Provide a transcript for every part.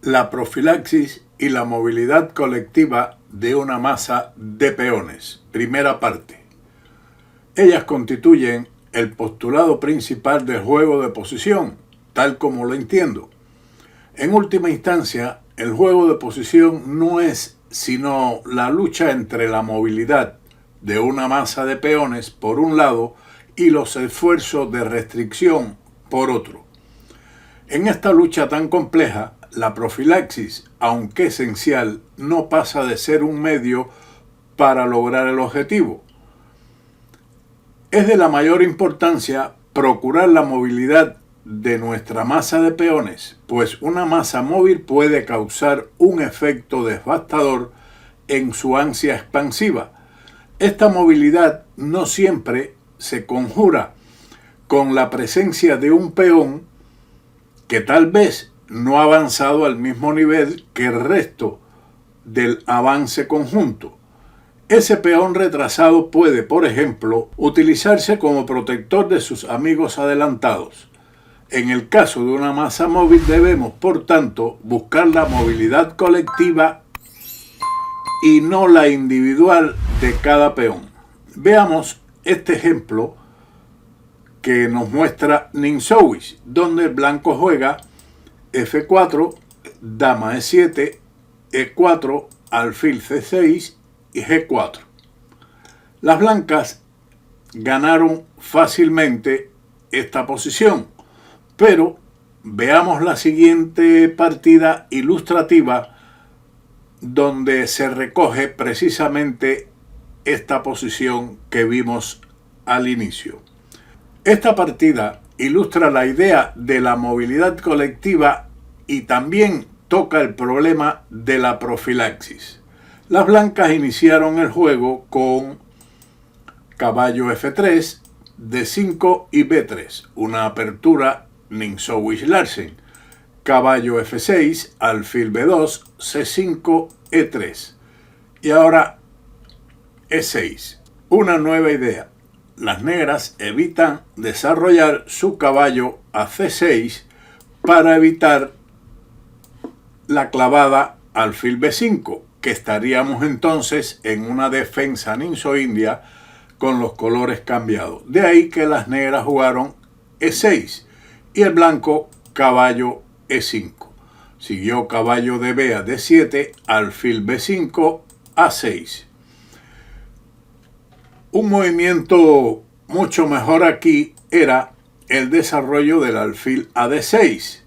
La profilaxis y la movilidad colectiva de una masa de peones. Primera parte. Ellas constituyen el postulado principal del juego de posición, tal como lo entiendo. En última instancia, el juego de posición no es sino la lucha entre la movilidad de una masa de peones por un lado y los esfuerzos de restricción por otro. En esta lucha tan compleja, la profilaxis, aunque esencial, no pasa de ser un medio para lograr el objetivo. Es de la mayor importancia procurar la movilidad de nuestra masa de peones, pues una masa móvil puede causar un efecto devastador en su ansia expansiva. Esta movilidad no siempre se conjura con la presencia de un peón que tal vez no ha avanzado al mismo nivel que el resto del avance conjunto. Ese peón retrasado puede, por ejemplo, utilizarse como protector de sus amigos adelantados. En el caso de una masa móvil debemos, por tanto, buscar la movilidad colectiva y no la individual de cada peón. Veamos este ejemplo que nos muestra Ninsowish, donde el blanco juega F4, dama E7, E4, alfil C6 y G4. Las blancas ganaron fácilmente esta posición, pero veamos la siguiente partida ilustrativa donde se recoge precisamente esta posición que vimos al inicio. Esta partida ilustra la idea de la movilidad colectiva y también toca el problema de la profilaxis. Las blancas iniciaron el juego con caballo F3, D5 y B3, una apertura Ninsowish-Larsen, caballo F6, alfil B2, C5, E3 y ahora E6. Una nueva idea. Las negras evitan desarrollar su caballo a C6 para evitar la clavada alfil B5, que estaríamos entonces en una defensa ninso-india con los colores cambiados. De ahí que las negras jugaron E6 y el blanco caballo E5. Siguió caballo de B a D7, alfil B5, A6. Un movimiento mucho mejor aquí era el desarrollo del alfil a D6.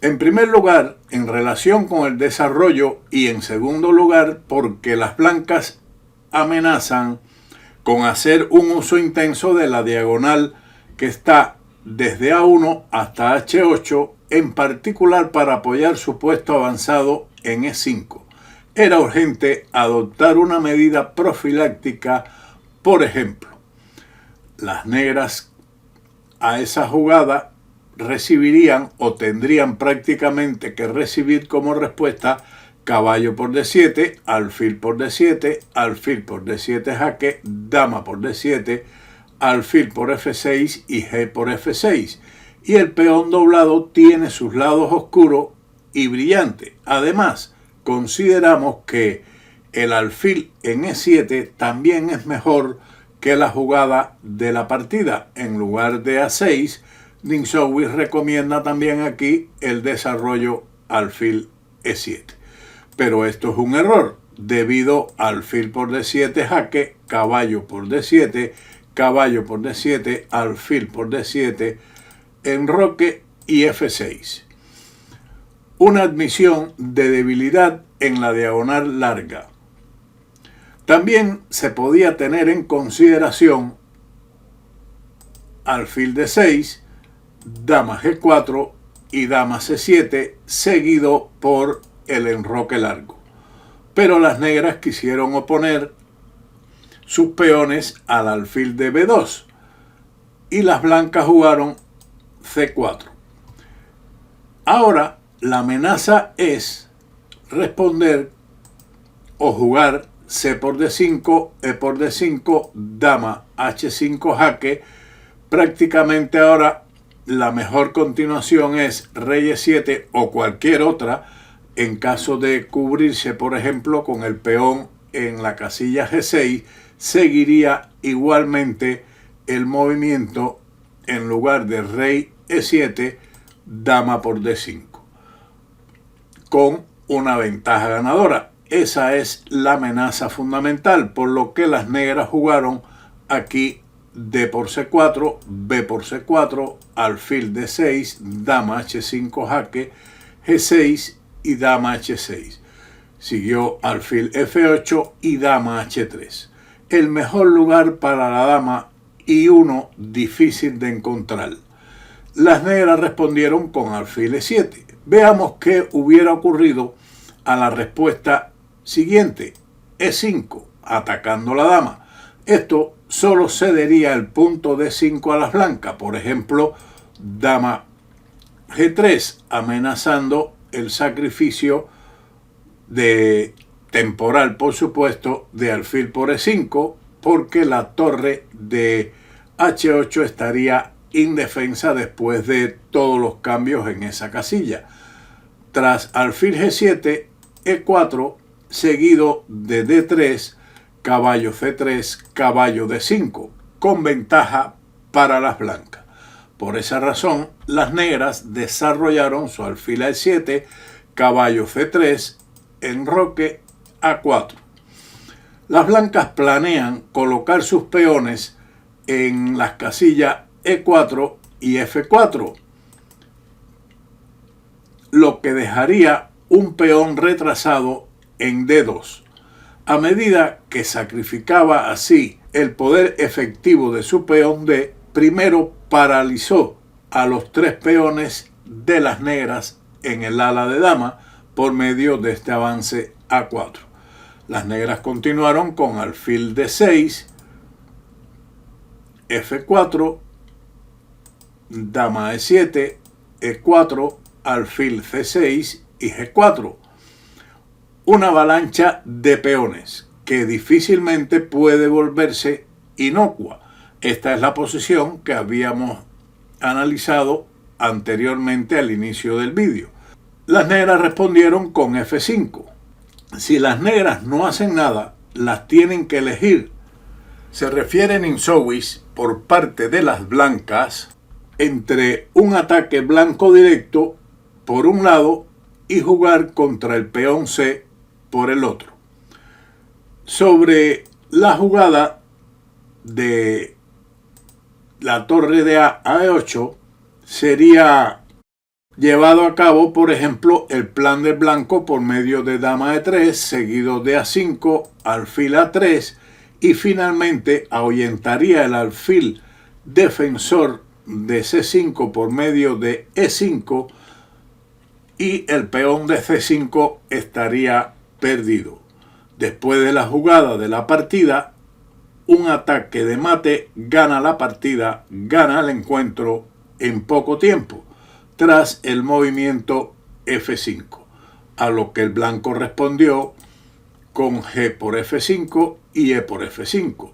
En primer lugar, en relación con el desarrollo, y en segundo lugar, porque las blancas amenazan con hacer un uso intenso de la diagonal que está desde A1 hasta H8, en particular para apoyar su puesto avanzado en E5. Era urgente adoptar una medida profiláctica. Por ejemplo, las negras a esa jugada recibirían o tendrían prácticamente que recibir como respuesta caballo por D7, alfil por D7, alfil por D7 jaque, dama por D7, alfil por F6 y G por F6. Y el peón doblado tiene sus lados oscuros y brillantes. Además, consideramos que el alfil en E7 también es mejor que la jugada de la partida. En lugar de A6, Ninsowish recomienda también aquí el desarrollo alfil E7. Pero esto es un error, debido a alfil por D7 jaque, caballo por D7, caballo por D7, alfil por D7, enroque y F6. Una admisión de debilidad en la diagonal larga. También se podía tener en consideración alfil D6, dama G4 y dama C7, seguido por el enroque largo. Pero las negras quisieron oponer sus peones al alfil de B2 y las blancas jugaron C4. Ahora la amenaza es responder o jugar C por D5, E por D5, dama H5 jaque. Prácticamente ahora la mejor continuación es rey E7 o cualquier otra en caso de cubrirse, por ejemplo, con el peón en la casilla G6, seguiría igualmente el movimiento en lugar de rey E7, dama por D5, con una ventaja ganadora. Esa es la amenaza fundamental, por lo que las negras jugaron aquí D por C4, B por C4, alfil D6, dama H5 jaque, G6 y dama H6. Siguió alfil F8 y dama H3. El mejor lugar para la dama y uno difícil de encontrar. Las negras respondieron con alfil E7. Veamos qué hubiera ocurrido a la respuesta siguiente, E5, atacando la dama. Esto solo cedería el punto D5 a las blancas, por ejemplo, dama G3, amenazando el sacrificio de temporal, por supuesto, de alfil por E5, porque la torre de H8 estaría indefensa después de todos los cambios en esa casilla. Tras alfil G7, E4, seguido de D3, caballo C3, caballo D5, con ventaja para las blancas. Por esa razón, las negras desarrollaron su alfil A7, caballo C3, enroque A4. Las blancas planean colocar sus peones en las casillas E4 y F4, lo que dejaría un peón retrasado en D2. A medida que sacrificaba así el poder efectivo de su peón D, primero paralizó a los tres peones de las negras en el ala de dama por medio de este avance A4. Las negras continuaron con alfil D6, F4, dama E7, E4, alfil C6 y G4. Una avalancha de peones que difícilmente puede volverse inocua. Esta es la posición que habíamos analizado anteriormente al inicio del vídeo. Las negras respondieron con F5. Si las negras no hacen nada, las tienen que elegir. Se refiere en Insowis por parte de las blancas entre un ataque blanco directo por un lado y jugar contra el peón C por el otro. Sobre la jugada de la torre de A a E8 sería llevado a cabo, por ejemplo, el plan del blanco por medio de dama E3, seguido de A5, alfil A3 y finalmente ahuyentaría el alfil defensor de C5 por medio de E5 y el peón de C5 estaría perdido. Después de la jugada de la partida, un ataque de mate gana la partida, gana el encuentro en poco tiempo, tras el movimiento F5, a lo que el blanco respondió con G por F5 y E por F5.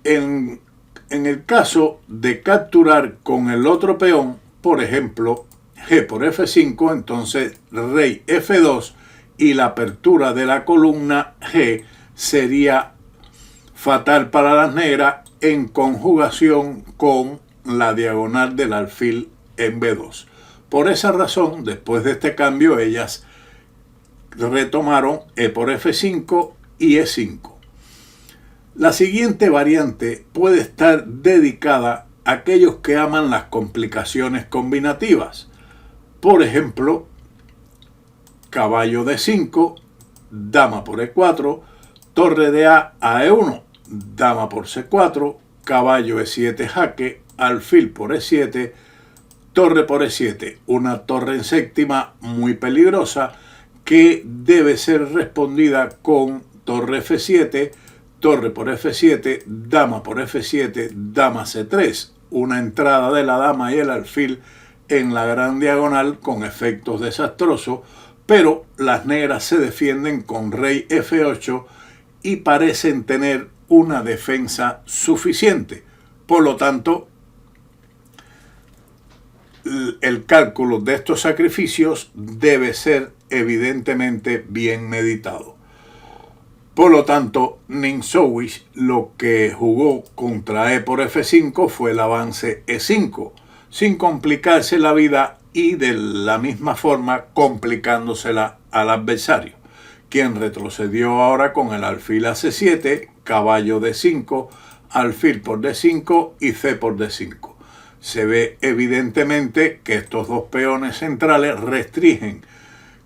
En el caso de capturar con el otro peón, por ejemplo, G por F5, entonces rey F2 y la apertura de la columna G sería fatal para las negras en conjugación con la diagonal del alfil en B2. Por esa razón, después de este cambio, ellas retomaron E por F5 y E5. La siguiente variante puede estar dedicada a aquellos que aman las complicaciones combinativas. Por ejemplo, caballo D5, dama por E4, torre de A a E1, dama por C4, caballo E7 jaque, alfil por E7, torre por E7, una torre en séptima muy peligrosa que debe ser respondida con torre F7, torre por F7, dama por F7, dama C3, una entrada de la dama y el alfil en la gran diagonal con efectos desastrosos, pero las negras se defienden con rey F8 y parecen tener una defensa suficiente. Por lo tanto, el cálculo de estos sacrificios debe ser evidentemente bien meditado. Por lo tanto, Ninsowish lo que jugó contra E por F5 fue el avance E5, sin complicarse la vida y de la misma forma complicándosela al adversario, quien retrocedió ahora con el alfil a C7, caballo D5, alfil por D5 y C por D5. Se ve evidentemente que estos dos peones centrales restringen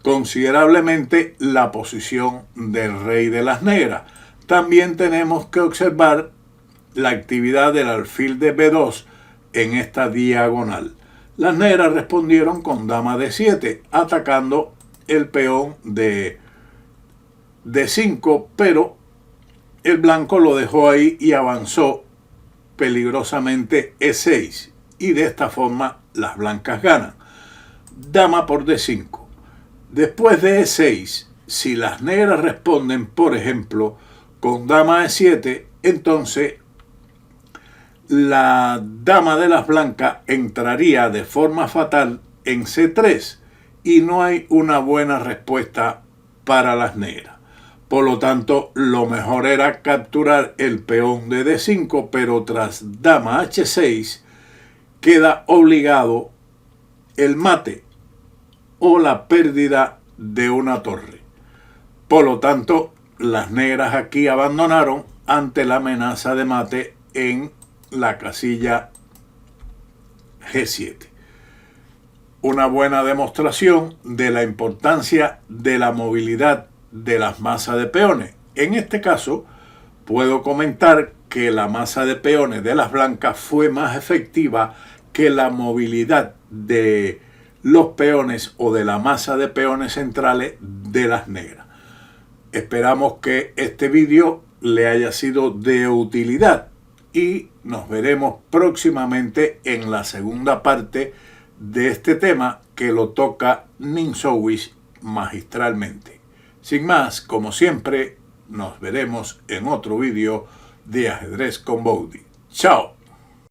considerablemente la posición del rey de las negras. También tenemos que observar la actividad del alfil de B2 en esta diagonal. Las negras respondieron con dama D7, atacando el peón de D5, pero el blanco lo dejó ahí y avanzó peligrosamente E6, y de esta forma las blancas ganan. Dama por D5. Después de E6, si las negras responden, por ejemplo, con dama E7, entonces la dama de las blancas entraría de forma fatal en C3 y no hay una buena respuesta para las negras. Por lo tanto, lo mejor era capturar el peón de D5, pero tras dama H6 queda obligado el mate o la pérdida de una torre. Por lo tanto, las negras aquí abandonaron ante la amenaza de mate en la casilla G7. Una buena demostración de la importancia de la movilidad de las masas de peones. En este caso, puedo comentar que la masa de peones de las blancas fue más efectiva que la movilidad de los peones o de la masa de peones centrales de las negras. Esperamos que este vídeo le haya sido de utilidad y nos veremos próximamente en la segunda parte de este tema que lo toca Ninsowish magistralmente. Sin más, como siempre, nos veremos en otro vídeo de Ajedrez con Boudy. ¡Chao!